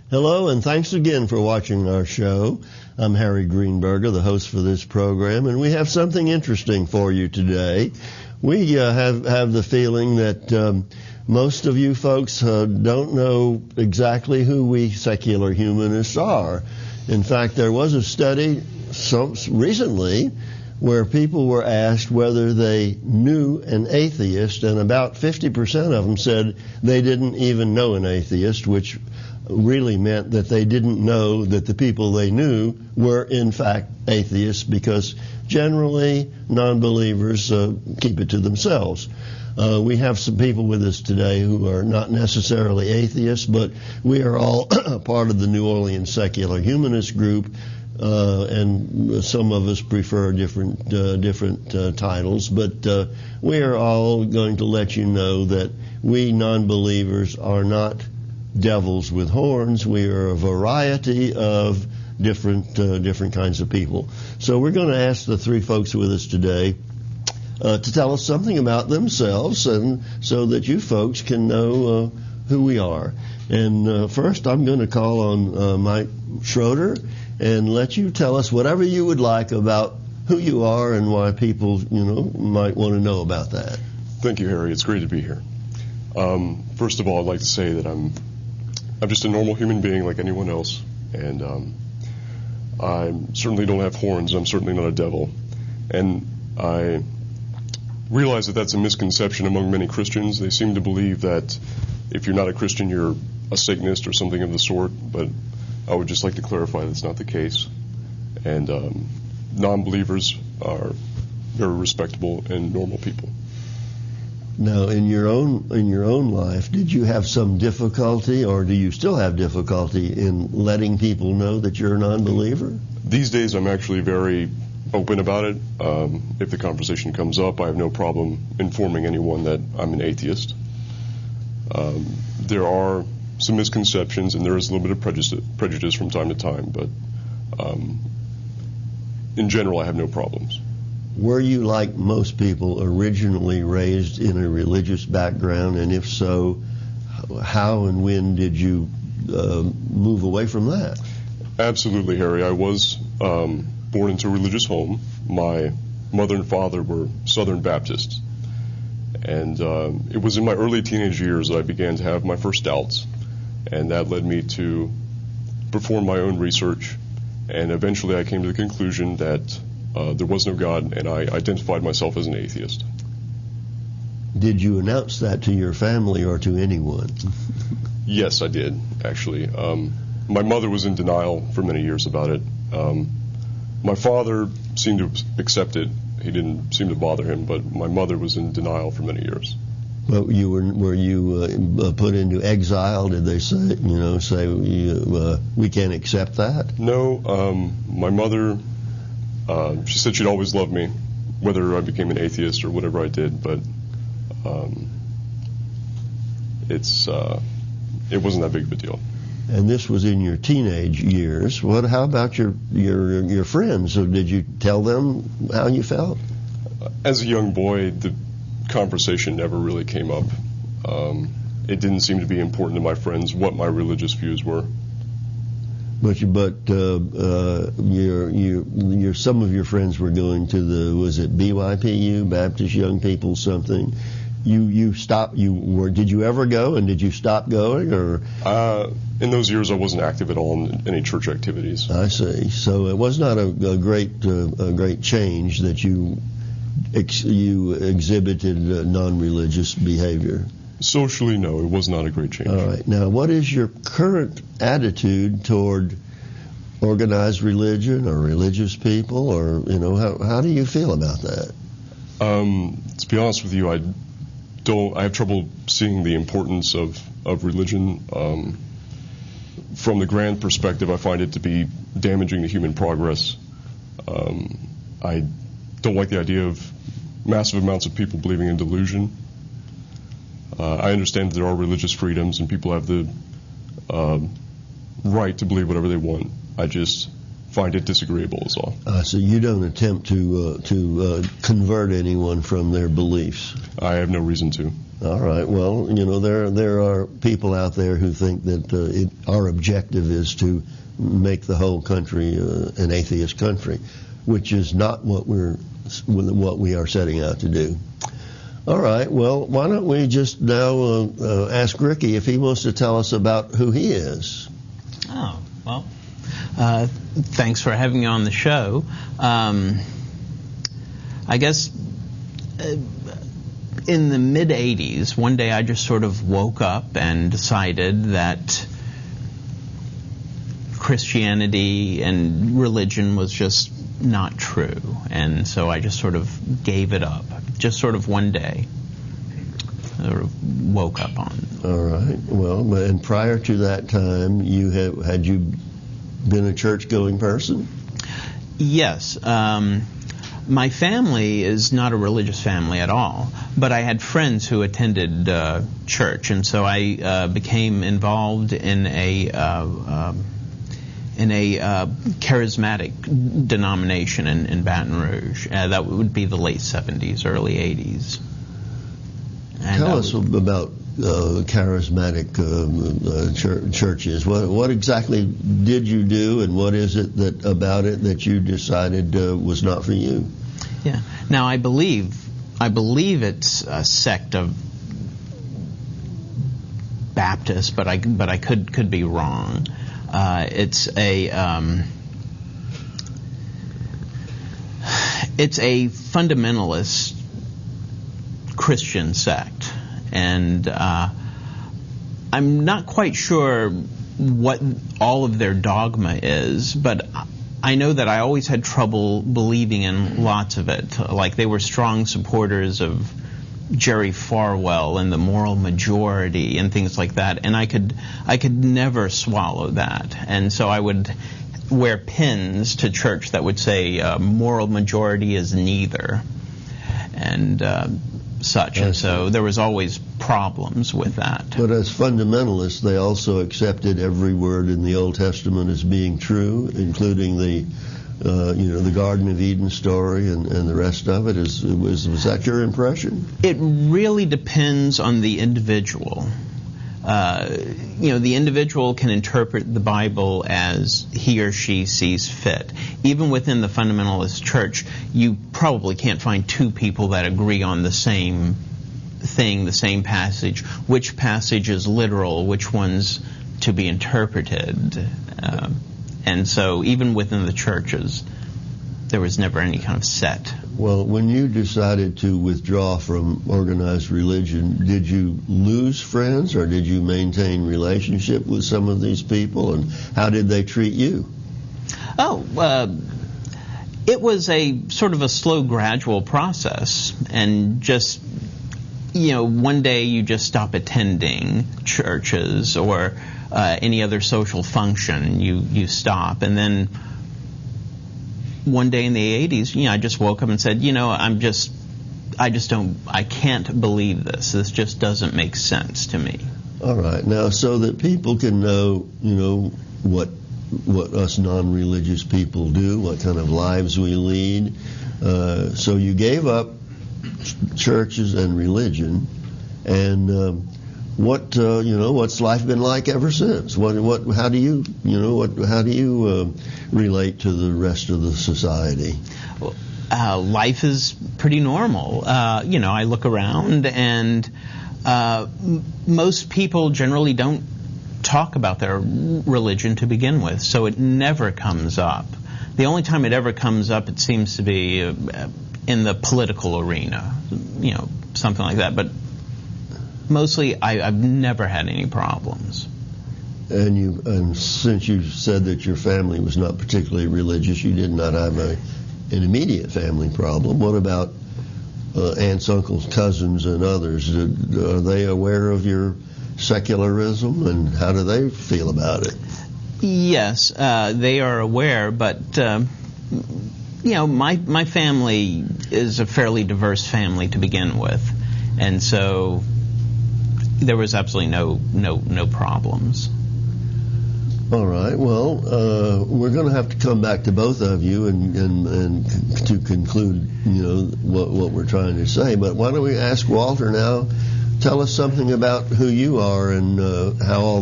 Hello, and thanks again for watching our show. I'm Harry Greenbeger, the host for this program, and we have something interesting for you today. We have the feeling that most of you folks don't know exactly who we secular humanists are. In fact, there was a study recently where people were asked whether they knew an atheist, and about 50% of them said they didn't even know an atheist, which really meant that they didn't know that the people they knew were in fact atheists, because generally non-believers keep it to themselves. We have some people with us today who are not necessarily atheists, but we are all part of the New Orleans Secular Humanist group, and some of us prefer different titles, but we are all going to let you know that we non-believers are not devils with horns. We are a variety of different kinds of people. So we're going to ask the three folks with us today to tell us something about themselves, and so that you folks can know who we are. And first, I'm going to call on Mike Schroder and let you tell us whatever you would like about who you are and why people, might want to know about that. Thank you, Harry. It's great to be here. First of all, I'd like to say that I'm just a normal human being like anyone else, and I certainly don't have horns. I'm certainly not a devil, and I realize that that's a misconception among many Christians. They seem to believe that if you're not a Christian, you're a Satanist or something of the sort, but I would just like to clarify that's not the case. And non-believers are very respectable and normal people. Now, in your own life, did you have some difficulty, or do you still have difficulty in letting people know that you're a non-believer? These days, I'm actually very open about it. If the conversation comes up, I have no problem informing anyone that I'm an atheist. There are some misconceptions, and there is a little bit of prejudice from time to time, but in general, I have no problems. Were you, like most people, originally raised in a religious background, and if so, how and when did you move away from that? Absolutely, Harry. I was born into a religious home. My mother and father were Southern Baptists, and it was in my early teenage years that I began to have my first doubts, and that led me to perform my own research, and eventually I came to the conclusion that there was no God, and I identified myself as an atheist. Did you announce that to your family or to anyone? Yes, I did, actually. My mother was in denial for many years about it. My father seemed to accept it. He didn't seem to bother him, but my mother was in denial for many years. Well, were you put into exile? Did they say we can't accept that? No, my mother. She said she'd always loved me, whether I became an atheist or whatever I did, but it wasn't that big of a deal. And this was in your teenage years. How about your friends? So did you tell them how you felt? As a young boy, the conversation never really came up. It didn't seem to be important to my friends what my religious views were. But some of your friends were going to was it BYPU, Baptist Young People something? You stopped. Did you ever go, and did you stop going, or? In those years, I wasn't active at all in any church activities. I see. So it was not a great change that you exhibited non-religious behavior. Socially, no, it was not a great change. All right. Now, what is your current attitude toward organized religion or religious people, or how do you feel about that? To be honest with you, I have trouble seeing the importance of religion. From the grand perspective, I find it to be damaging to human progress. I don't like the idea of massive amounts of people believing in delusion. I understand that there are religious freedoms and people have the right to believe whatever they want. I just find it disagreeable is all. So you don't attempt to convert anyone from their beliefs? I have no reason to. All right. Well, there are people out there who think that our objective is to make the whole country an atheist country, which is not what we are setting out to do. All right. Well, why don't we just now ask Ricky if he wants to tell us about who he is? Oh, well, thanks for having me on the show. I guess in the mid-'80s, one day I just sort of woke up and decided that Christianity and religion was just not true. And so I just sort of gave it up. Just sort of one day. Sort of woke up on. All right. Well, and prior to that time, had you been a church-going person? Yes. My family is not a religious family at all, but I had friends who attended church, and so I became involved in a charismatic denomination in Baton Rouge. That would be the late 70s, early 80s. And tell us about charismatic churches. What exactly did you do, and what is it about it that you decided was not for you? Yeah. Now I believe it's a sect of Baptists, but I could be wrong. It's a fundamentalist Christian sect, and I'm not quite sure what all of their dogma is, but I know that I always had trouble believing in lots of it. Like, they were strong supporters of Jerry Falwell and the moral majority and things like that, and I could never swallow that. And so I would wear pins to church that would say moral majority is neither, and such. And so there was always problems with that. But as fundamentalists, they also accepted every word in the Old Testament as being true, including the Garden of Eden story and the rest of it. Was that your impression? It really depends on the individual. The individual can interpret the Bible as he or she sees fit. Even within the fundamentalist church, you probably can't find two people that agree on the same thing, the same passage. Which passage is literal, which one's to be interpreted. And so even within the churches, there was never any kind of set. Well, when you decided to withdraw from organized religion, did you lose friends, or did you maintain relationship with some of these people, and how did they treat you? It was a sort of a slow, gradual process, and just, one day you just stop attending churches or any other social function. You stop, and then one day in the 80s, I just woke up and said, I can't believe this. This just doesn't make sense to me. All right. Now, so that people can know, what us non-religious people do, what kind of lives we lead. So you gave up churches and religion, and what's life been like ever since? How do you relate to the rest of the society? Life is pretty normal. I look around, and most people generally don't talk about their religion to begin with, so it never comes up. The only time it ever comes up, it seems to be in the political arena, something like that. But mostly, I've never had any problems. And since you said that your family was not particularly religious, you did not have an immediate family problem. What about aunts, uncles, cousins, and others? Are they aware of your secularism, and how do they feel about it? Yes, they are aware, but my family is a fairly diverse family to begin with, and so there was absolutely no problems. All right. Well, we're going to have to come back to both of you and to conclude, what we're trying to say. But why don't we ask Walter now? tell us something about who you are and how all